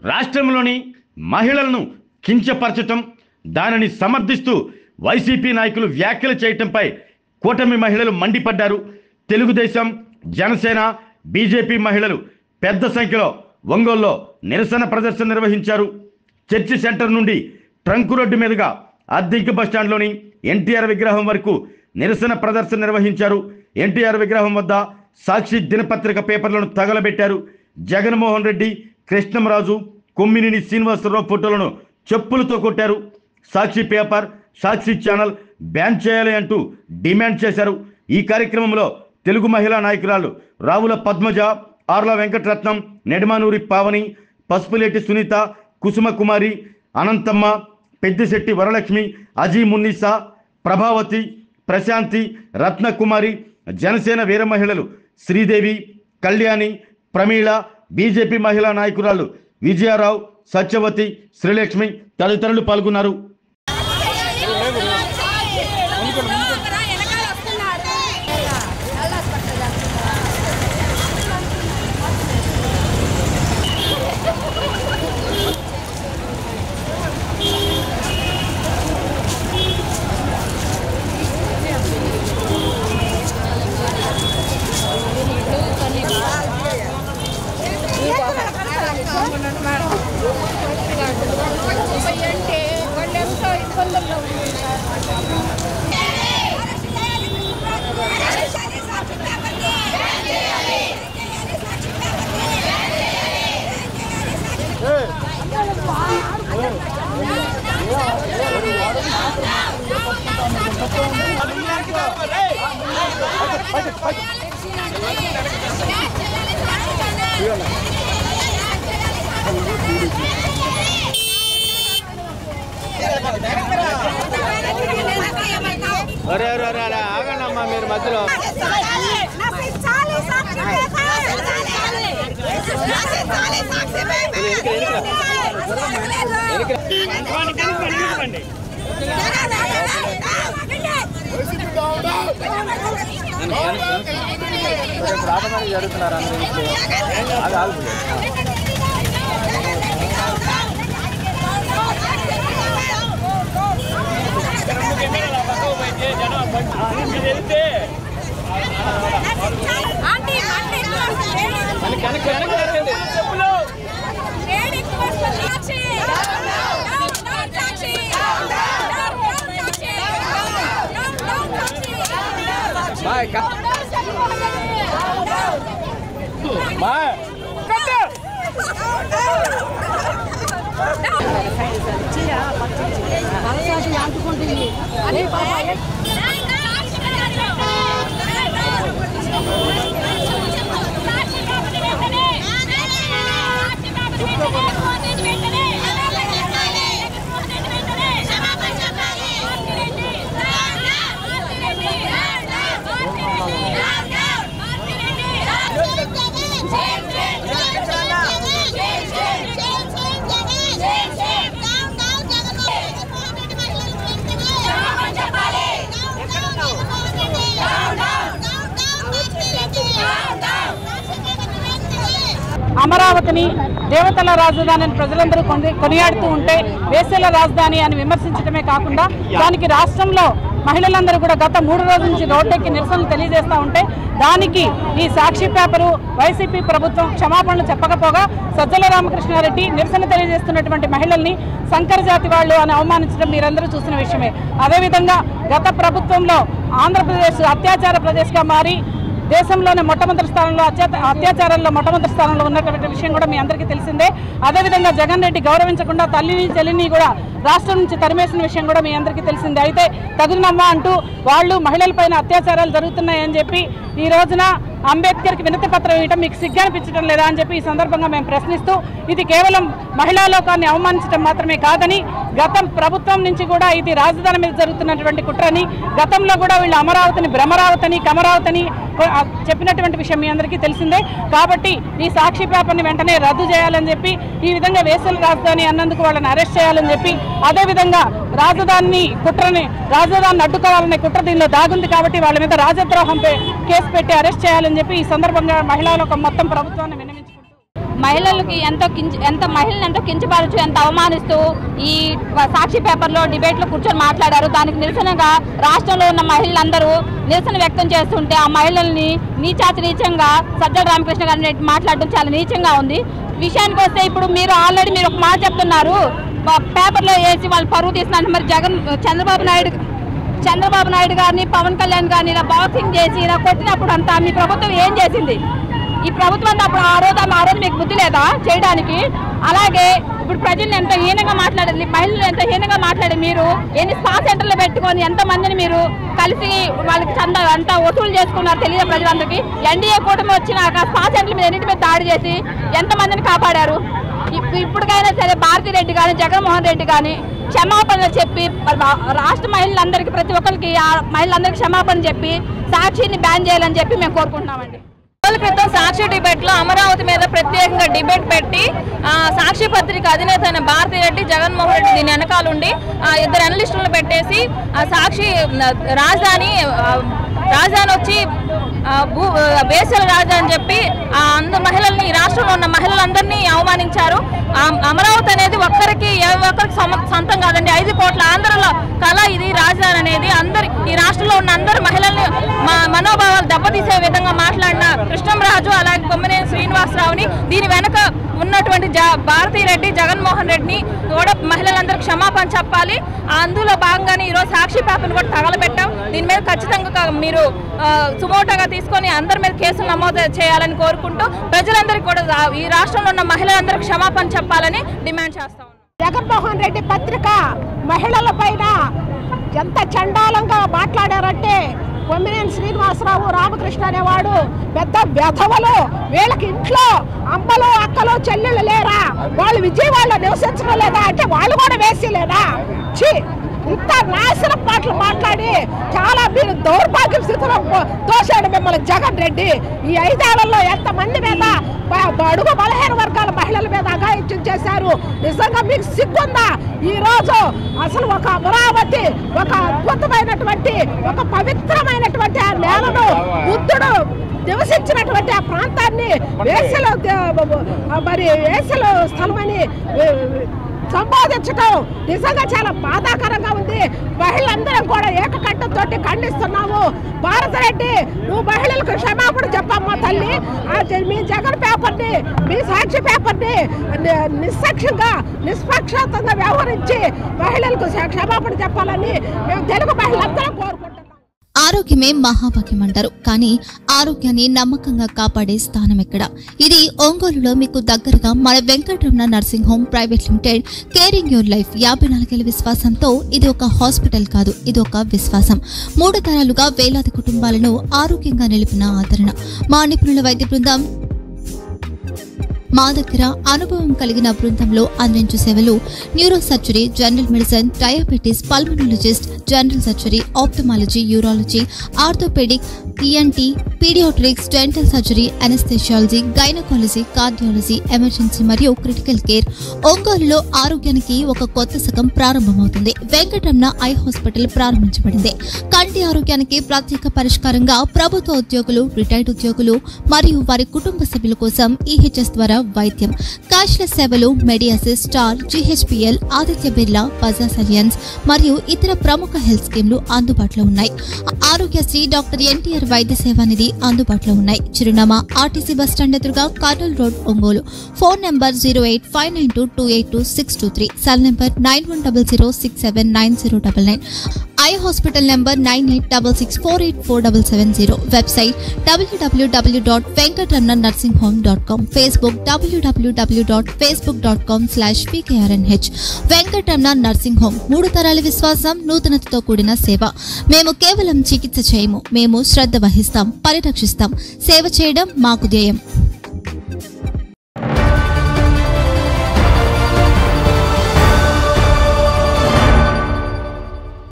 రాష్ట్రంలోని మహిళలను కించపరచటం, దానిని సమర్థిస్తూ వైసీపీ నాయకులు వ్యాఖ్యలు చేయటంపై కూటమి మహిళలు మండిపడ్డారు. తెలుగుదేశం, జనసేన, బీజేపీ మహిళలు పెద్ద సంఖ్యలో ఒంగోలులో నిరసన ప్రదర్శన నిర్వహించారు. చర్చి సెంటర్ నుండి ట్రంక్ రోడ్డు మీదుగా అద్దెంకి బస్టాండ్లోని ఎన్టీఆర్ విగ్రహం వరకు నిరసన ప్రదర్శన నిర్వహించారు. ఎన్టీఆర్ విగ్రహం వద్ద సాక్షి దినపత్రిక పేపర్లను తగలబెట్టారు. జగన్మోహన్ రెడ్డి, కృష్ణంరాజు, కొమ్మినేని శ్రీనివాసరావు ఫోటోలను చెప్పులతో కొట్టారు. సాక్షి పేపర్, సాక్షి ఛానల్ బ్యాన్ చేయాలి అంటూ డిమాండ్ చేశారు. ఈ కార్యక్రమంలో తెలుగు మహిళా నాయకురాలు రావుల పద్మజ, ఆర్ల వెంకటరత్నం, నెడమానూరి పావని, పసుపులేటి సునీత, కుసుమ కుమారి, అనంతమ్మ, పెద్దిశెట్టి వరలక్ష్మి, అజీ మున్నీసా, ప్రభావతి, ప్రశాంతి, రత్నకుమారి, జనసేన వీర మహిళలు శ్రీదేవి, కళ్యాణి, ప్రమీళ, బీజేపీ మహిళా నాయకురాలు విజయారావు, సత్యవతి, శ్రీలక్ష్మి తదితరులు పాల్గొన్నారు. ఆగండమ్మా మీరు మధ్యలో. ప్రాథమిక జరుగుతున్నారు అందరూ. అది ఆల్పు అమరావతిని దేవతల రాజధాని అని ప్రజలందరూ కొనియాడుతూ ఉంటే వేసేల రాజధాని అని విమర్శించడమే కాకుండా దానికి రాష్ట్రంలో మహిళలందరూ కూడా గత 3 రోజుల నుంచి రోడ్డెక్కి నిరసనలు తెలియజేస్తూ ఉంటే దానికి ఈ సాక్షి పేపరు వైసీపీ ప్రభుత్వం క్షమాపణలు చెప్పకపోగా సజ్జల రామకృష్ణారెడ్డి నిరసన తెలియజేస్తున్నటువంటి మహిళల్ని సంకర జాతి వాళ్ళు అని అవమానించడం మీరందరూ చూసిన విషయమే. అదేవిధంగా గత ప్రభుత్వంలో ఆంధ్రప్రదేశ్ అత్యాచార ప్రదేశ్గా మారి దేశంలోనే మొట్టమొదటి స్థానంలో అత్యాచారాల్లో మొట్టమొదటి స్థానంలో ఉన్నటువంటి విషయం కూడా మీ అందరికీ తెలిసిందే. అదేవిధంగా జగన్ రెడ్డి గౌరవించకుండా తల్లిని చెల్లిని కూడా రాష్ట్రం నుంచి తరిమేసిన విషయం కూడా మీ అందరికీ తెలిసిందే. అయితే తగునమ్మా అంటూ వాళ్ళు మహిళలపైన అత్యాచారాలు జరుగుతున్నాయని చెప్పి ఈ రోజున అంబేద్కర్కి వినతి పత్రం ఇవ్వడం మీకు సిగ్గనిపించడం లేదా అని చెప్పి ఈ సందర్భంగా మేము ప్రశ్నిస్తూ ఇది కేవలం మహిళా లోకాన్ని అవమానించడం మాత్రమే కాదని గత ప్రభుత్వం నుంచి కూడా ఇది రాజధాని మీద జరుగుతున్నటువంటి కుట్రని గతంలో కూడా వీళ్ళు అమరావతిని భ్రమరావతిని కమరావతిని చెప్పినటువంటి విషయం మీ అందరికీ తెలిసిందే. కాబట్టి ఈ సాక్షి పేపర్ని వెంటనే రద్దు చేయాలని చెప్పి ఈ విధంగా వేసల రాజధాని అన్నందుకు వాళ్ళని అరెస్ట్ చేయాలని చెప్పి అదేవిధంగా రాజధాని అడ్డుకోవాలనే కుట్ర దీనిలో దాగుంది కాబట్టి వాళ్ళ మీద రాజద్రోహం కేసు పెట్టి అరెస్ట్ చేయాలని చెప్పి ఈ సందర్భంగా మహిళలకు మొత్తం ప్రభుత్వాన్ని విన్నవించుకుంటూ మహిళలకి ఎంత మహిళలను ఎంతో కించపరచు, ఎంత అవమానిస్తూ ఈ సాక్షి పేపర్లో డిబేట్లో కూర్చొని మాట్లాడారు. దానికి నిరసనగా రాష్ట్రంలో ఉన్న మహిళలందరూ నిరసన వ్యక్తం చేస్తుంటే ఆ మహిళల్ని నీచంగా సజ్జల రామకృష్ణ గారిని మాట్లాడడం చాలా నీచంగా ఉంది. విషయానికి వస్తే ఇప్పుడు మీరు ఆల్రెడీ ఒక మాట చెప్తున్నారు, పేపర్లో వేసి వాళ్ళు పరువు తీస్తున్నారు. మరి చంద్రబాబు నాయుడు గారిని, పవన్ కళ్యాణ్ గారిని ఇలా బాక్సింగ్ చేసి ఇలా కొట్టినప్పుడు అంతా మీ ప్రభుత్వం ఏం చేసింది? ఈ ప్రభుత్వం అంతా అప్పుడు ఆ రోజు మీకు బుద్ధి లేదా చేయడానికి? అలాగే ఇప్పుడు ప్రజల్ని ఎంత హీనంగా మాట్లాడాలి, మహిళలు ఎంత హీనంగా మాట్లాడి మీరు ఎన్ని స్పా సెంటర్లు పెట్టుకొని ఎంతమందిని మీరు కలిసి వాళ్ళకి అంతా వసూలు చేసుకున్నారు తెలియదు ప్రజలందరికీ. ఎన్డీఏ కూటమి వచ్చినాక స్పా సెంటర్ల మీద ఎన్నిటి మీద దాడి చేసి ఎంతమందిని కాపాడారు? ఇప్పటికైనా సరే భారతీ రెడ్డి కానీ జగన్మోహన్ రెడ్డి కానీ క్షమాపణలు చెప్పి రాష్ట్ర మహిళలందరికీ ప్రతి ఒక్కరికి మహిళలందరికీ క్షమాపణ చెప్పి సాక్షిని బ్యాన్ చేయాలని చెప్పి మేము కోరుకుంటున్నామండి. రోజుల క్రితం సాక్షి డిబేట్లో అమరావతి మీద ప్రత్యేకంగా డిబేట్ పెట్టి సాక్షి పత్రిక అధినేత అయిన భారతీ రెడ్డి, జగన్మోహన్ రెడ్డి దీని వెనకాలండి 2 అనలిస్టులను పెట్టేసి సాక్షి రాజధాని వచ్చి వేసల రాజా అని చెప్పి అందరు మహిళల్ని, రాష్ట్రంలో ఉన్న మహిళలందరినీ అవమానించారు. అమరావతి అనేది ఒక్కరికి సొంతం కాదండి, 5 కోట్ల ఆంధ్రల కళ ఇది రాజధాని అనేది. ఈ రాష్ట్రంలో ఉన్న అందరు మహిళల్ని మనోభావాలు దెబ్బతీసే విధంగా మాట్లాడిన కృష్ణంరాజు అలాగే కొమ్మినేని శ్రీనివాసరావుని, దీని వెనక ఉన్నటువంటి భారతీ రెడ్డి, జగన్మోహన్ రెడ్డిని కూడా మహిళలందరూ క్షమాపణ చెప్పాలి. అందులో భాగంగానే ఈరోజు సాక్షి పేపర్ను కూడా తగలబెట్టాం. దీని మీద ఖచ్చితంగా మీరు సుమోటోగా తీసుకొని అందరి మీద కేసులు నమోదు చేయాలని కోరుకుంటూ ప్రజలందరికీ కూడా ఈ రాష్ట్రంలో ఉన్న మహిళలందరూ క్షమాపణ చెప్పాలని డిమాండ్ చేస్తా ఉన్నాం. జగన్మోహన్ రెడ్డి పత్రిక మహిళల పైన ఎంత చండాలంగా మాట్లాడారంటే, కొమ్మినేని శ్రీనివాసరావు, రామకృష్ణ అనేవాడు పెద్ద వ్యధవలు, వీళ్ళకి ఇంట్లో అమ్మలు, అక్కలు, చెల్లెళ్ళు లేరా? వాళ్ళు విజయవాడలో నివసించడం లేదా అంటే వాళ్ళు కూడా వేసిలేనా? ఇంత నాశన పాటలు మాట్లాడి చాలా మీరు దౌర్భాగ్య స్థితిలో తోశాడు మిమ్మల్ని జగన్ రెడ్డి. ఈ 5 ఏళ్లలో ఎంతమంది మీద అడుగు బలహీన వర్గాల మహిళల మీద అఘాయిత్యం చేశారు. నిజంగా మీకు సిగ్గుందా? ఈ రోజు అసలు ఒక అమరావతి, ఒక అద్భుతమైనటువంటి, ఒక పవిత్రమైనటువంటి ఆ నేలను, బుద్ధుడు నివసించినటువంటి ఆ ప్రాంతాన్ని వేసల స్థలమని సంబోధించడం నిజంగా చాలా బాధాకరంగా ఉంది. మహిళలందరం కూడా ఏకకంఠంతో ఖండిస్తున్నాము. భారతరెడ్డి, నువ్వు మహిళలకు క్షమాపణ చెప్పమ్మా తల్లి. మీ జగన్ పేపర్ని, మీ సాక్షి పేపర్ని నిస్సాక్షంగా, నిష్పక్షాతంగా వ్యవహరించి మహిళలకు క్షమాపణ చెప్పాలని మేము తెలుగు మహిళలందరం కోరుకుంటున్నాం. ఆరోగ్యమే మహాభాగ్యం అంటారు, కానీ ఆరోగ్యాన్ని నమ్మకంగా కాపాడే స్థానం ఎక్కడ? ఇది ఒంగోలులో మీకు దగ్గరగా మన Venkataramana nursing home private limited. Caring your life 54 ఏళ్ల విశ్వాసంతో ఇది ఒక హాస్పిటల్ కాదు, ఇది ఒక విశ్వాసం. 3 తరాలుగా వేలాది కుటుంబాలను ఆరోగ్యంగా నిలిపిన ఆదరణ. మా నిపుణుల వైద్య బృందం మా దగ్గర అనుభవం కలిగిన బృందంలో అందించే సేవలు neuro surgery, general medicine, diabetes, pulmonologist, general surgery, ophthalmology, urology, orthopaedic, ENT, paediatrics, dental surgery, anaesthesiology, gynaecology, cardiology, emergency మరియు క్రిటికల్ కేర్. ఒంగోలులో ఆరోగ్యానికి ఒక కొత్త శకం ప్రారంభమవుతుంది. వెంకటరమణ ఐ హాస్పిటల్ ప్రారంభించబడింది. కంటి ఆరోగ్యానికి ప్రత్యేక పరిష్కారంగా ప్రభుత్వ ఉద్యోగులు, రిటైర్డ్ ఉద్యోగులు మరియు వారి కుటుంబ సభ్యుల కోసం ఈహెచ్ఎస్ ద్వారా వైద్యం. క్యాష్లెస్ సేవలు Medi Assist, Star, GHPL, Aditya Birla, Bajaj Allianz మరియు ఇతర ప్రముఖ హెల్త్ స్కీమ్లు అందుబాటులో ఉన్నాయి. ఆరోగ్యశ్రీ, డాక్టర్ ఎన్టీఆర్ వైద్య సేవా నిధి అందుబాటులో ఉన్నాయి. చిరునామా ఆర్టీసీ బస్టాండ్ ఎదురుగా, Kurnool road, Ongole. Phone number 08592282623, cell number 9100679099. Eye hospital number 9866484770. Website www.venkatramanarsinghome.com. Facebook www.facebook.com/pkrnh. Venkataramana nursing home, 3 తరాల విశ్వాసం, నూతనతతో కూడిన సేవ. మేము కేవలం చికిత్స చేయము, మేము శ్రద్ధ వహిస్తాం, పరిరక్షిస్తాం. సేవ చేయడం మాకు ధ్యేయం.